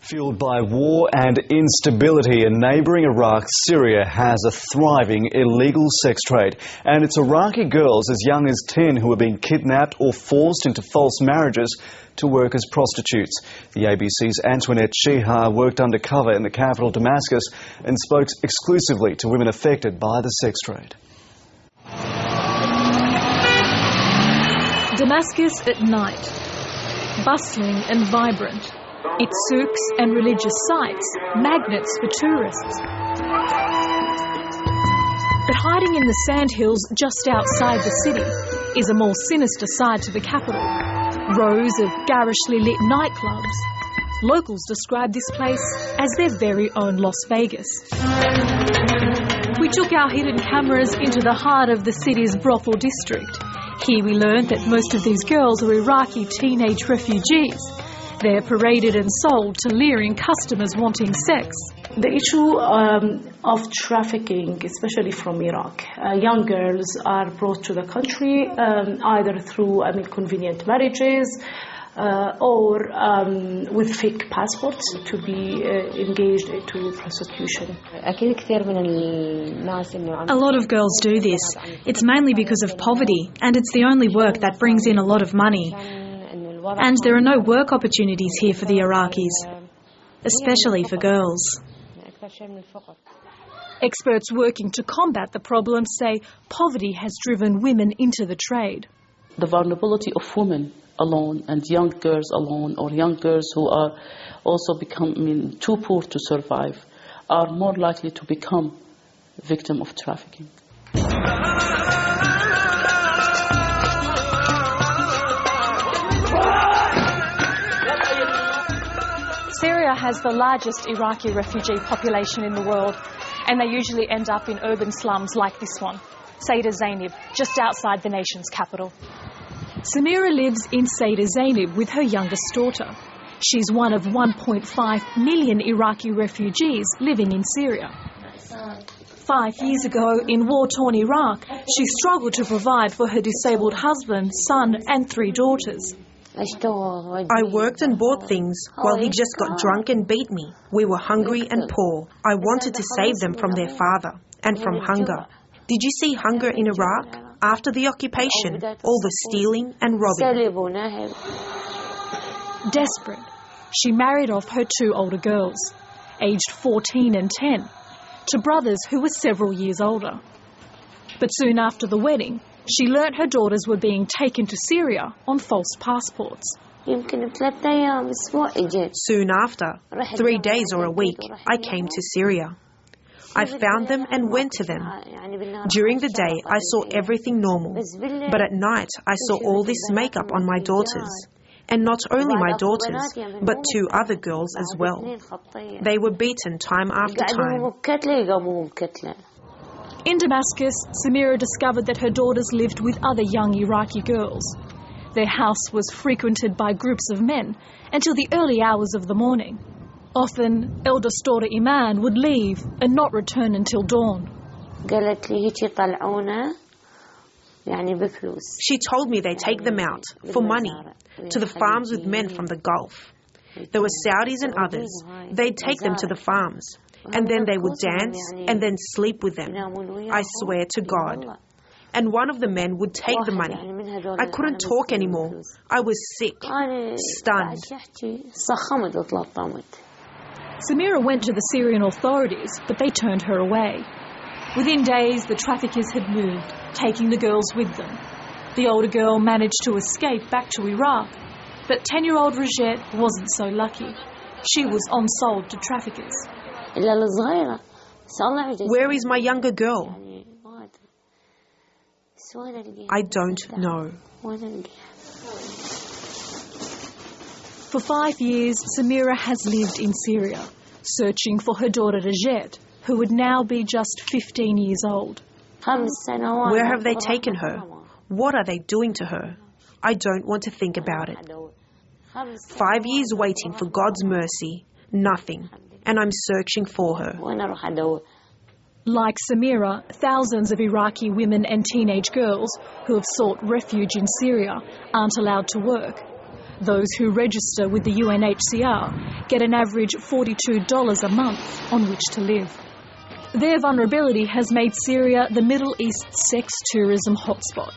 Fueled by war and instability, a neighbouring Iraq, Syria has a thriving illegal sex trade. And it's Iraqi girls as young as 10 who are being kidnapped or forced into false marriages to work as prostitutes. The ABC's Antoinette Chiha worked undercover in the capital Damascus and spoke exclusively to women affected by the sex trade. Damascus at night, bustling and vibrant. Its souks and religious sites, magnets for tourists. But hiding in the sandhills just outside the city is a more sinister side to the capital. Rows of garishly lit nightclubs. Locals describe this place as their very own Las Vegas. We took our hidden cameras into the heart of the city's brothel district. Here we learned that most of these girls are Iraqi teenage refugees. They're paraded and sold to leering customers wanting sex. The issue of trafficking, especially from Iraq, young girls are brought to the country either through convenient marriages or with fake passports to be engaged into prostitution. A lot of girls do this. It's mainly because of poverty, and it's the only work that brings in a lot of money. And there are no work opportunities here for the Iraqis, especially for girls. Experts working to combat the problem say poverty has driven women into the trade. The vulnerability of women alone and young girls alone, or young girls who are also too poor to survive, are more likely to become victim of trafficking. Syria has the largest Iraqi refugee population in the world, and they usually end up in urban slums like this one, Sayda Zainab, just outside the nation's capital. Samira lives in Sayda Zainab with her youngest daughter. She's one of 1.5 million Iraqi refugees living in Syria. 5 years ago, in war-torn Iraq, she struggled to provide for her disabled husband, son and 3 daughters. I worked and bought things while he just got drunk and beat me. We were hungry and poor. I wanted to save them from their father and from hunger. Did you see hunger in Iraq? After the occupation, all the stealing and robbing. Desperate, she married off her 2 older girls, aged 14 and 10, to brothers who were several years older. But soon after the wedding, she learnt her daughters were being taken to Syria on false passports. Soon after, 3 days or a week, I came to Syria. I found them and went to them. During the day, I saw everything normal, but at night, I saw all this makeup on my daughters. And not only my daughters, but 2 other girls as well. They were beaten time after time. In Damascus, Samira discovered that her daughters lived with other young Iraqi girls. Their house was frequented by groups of men until the early hours of the morning. Often, eldest daughter Iman would leave and not return until dawn. She told me they take them out, for money, to the farms with men from the Gulf. There were Saudis and others. They'd take them to the farms, and then they would dance and then sleep with them. I swear to God. And one of the men would take the money. I couldn't talk anymore. I was sick, stunned. Samira went to the Syrian authorities, but they turned her away. Within days, the traffickers had moved, taking the girls with them. The older girl managed to escape back to Iraq, but 10-year-old Rajette wasn't so lucky. She was on-sold to traffickers. Where is my younger girl? I don't know. For 5 years, Samira has lived in Syria, searching for her daughter Rajette, who would now be just 15 years old. Where have they taken her? What are they doing to her? I don't want to think about it. 5 years waiting for God's mercy, nothing, and I'm searching for her. Like Samira, thousands of Iraqi women and teenage girls who have sought refuge in Syria aren't allowed to work. Those who register with the UNHCR get an average $42 a month on which to live. Their vulnerability has made Syria the Middle East's sex tourism hotspot.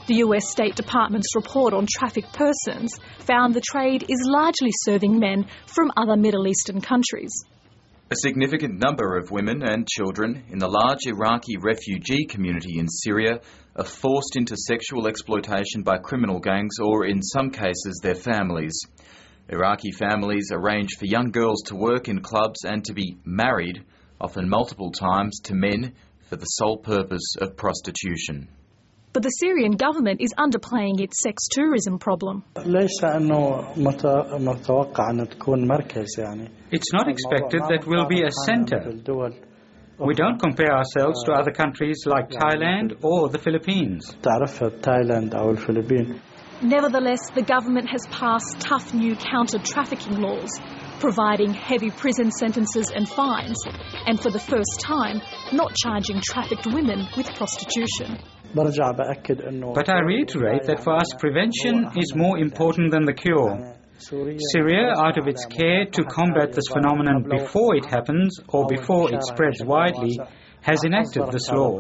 The US State Department's report on trafficked persons found the trade is largely serving men from other Middle Eastern countries. A significant number of women and children in the large Iraqi refugee community in Syria are forced into sexual exploitation by criminal gangs or, in some cases, their families. Iraqi families arrange for young girls to work in clubs and to be married, often multiple times, to men for the sole purpose of prostitution. But the Syrian government is underplaying its sex tourism problem. It's not expected that we'll be a centre. We don't compare ourselves to other countries like Thailand or the Philippines. Nevertheless, the government has passed tough new counter-trafficking laws, providing heavy prison sentences and fines, and for the first time, not charging trafficked women with prostitution. But I reiterate that for us prevention is more important than the cure. Syria, out of its care to combat this phenomenon before it happens or before it spreads widely, has enacted this law.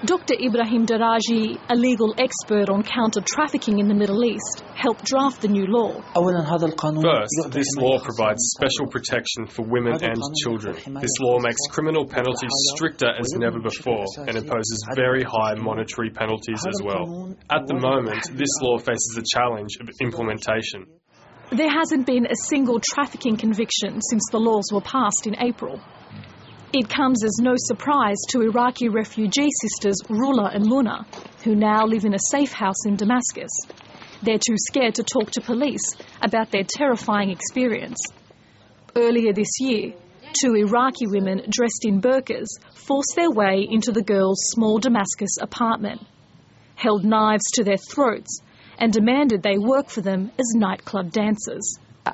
Dr. Ibrahim Deraji, a legal expert on counter-trafficking in the Middle East, helped draft the new law. First, this law provides special protection for women and children. This law makes criminal penalties stricter as never before and imposes very high monetary penalties as well. At the moment, this law faces a challenge of implementation. There hasn't been a single trafficking conviction since the laws were passed in April. It comes as no surprise to Iraqi refugee sisters Rula and Muna, who now live in a safe house in Damascus. They're too scared to talk to police about their terrifying experience. Earlier this year, 2 Iraqi women dressed in burqas forced their way into the girls' small Damascus apartment, held knives to their throats and demanded they work for them as nightclub dancers. She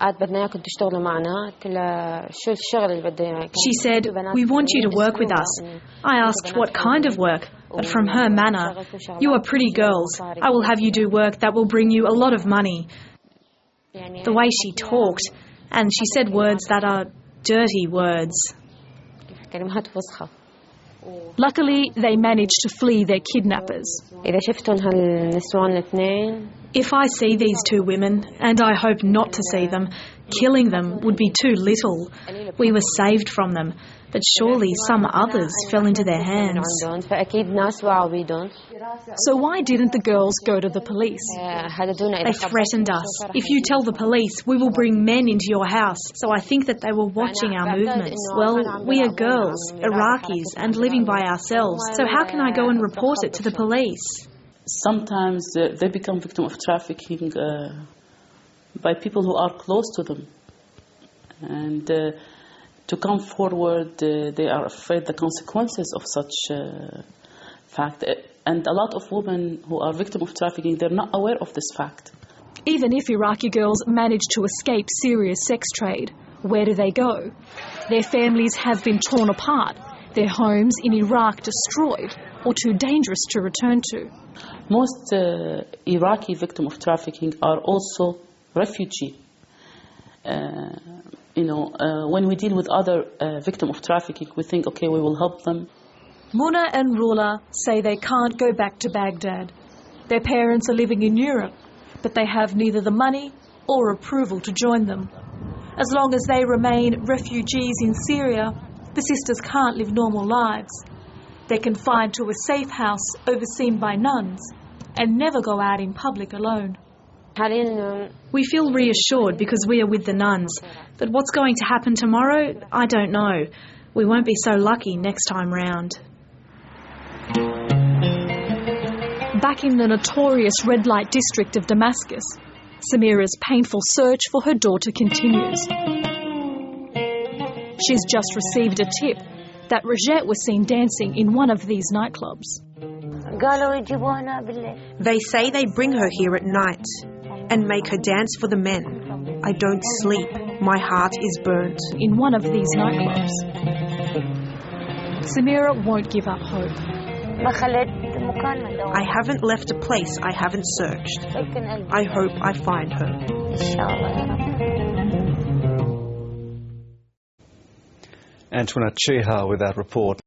said, "We want you to work with us." I asked what kind of work, but from her manner, "You are pretty girls. I will have you do work that will bring you a lot of money." The way she talked, and she said words that are dirty words. Luckily, they managed to flee their kidnappers. If I see these 2 women, and I hope not to see them, killing them would be too little. We were saved from them, but surely some others fell into their hands. So why didn't the girls go to the police? They threatened us. "If you tell the police, we will bring men into your house." So I think that they were watching our movements. Well, we are girls, Iraqis, and living by ourselves. So how can I go and report it to the police? Sometimes they become victim of trafficking by people who are close to them. And to come forward, they are afraid the consequences of such fact. And a lot of women who are victims of trafficking, they're not aware of this fact. Even if Iraqi girls manage to escape Syria's sex trade, where do they go? Their families have been torn apart, their homes in Iraq destroyed, or too dangerous to return to. Most Iraqi victims of trafficking are also refugees. When we deal with other victims of trafficking, we think, okay, we will help them. Muna and Rula say they can't go back to Baghdad. Their parents are living in Europe, but they have neither the money or approval to join them. As long as they remain refugees in Syria, the sisters can't live normal lives. They're confined to a safe house overseen by nuns and never go out in public alone. We feel reassured because we are with the nuns. But what's going to happen tomorrow? I don't know. We won't be so lucky next time round. Back in the notorious red light district of Damascus, Samira's painful search for her daughter continues. She's just received a tip that Rajette was seen dancing in one of these nightclubs. They say they bring her here at night and make her dance for the men. I don't sleep. My heart is burnt. In one of these nightclubs. Samira won't give up hope. I haven't left a place I haven't searched. I hope I find her. Antoinette Chiha with that report.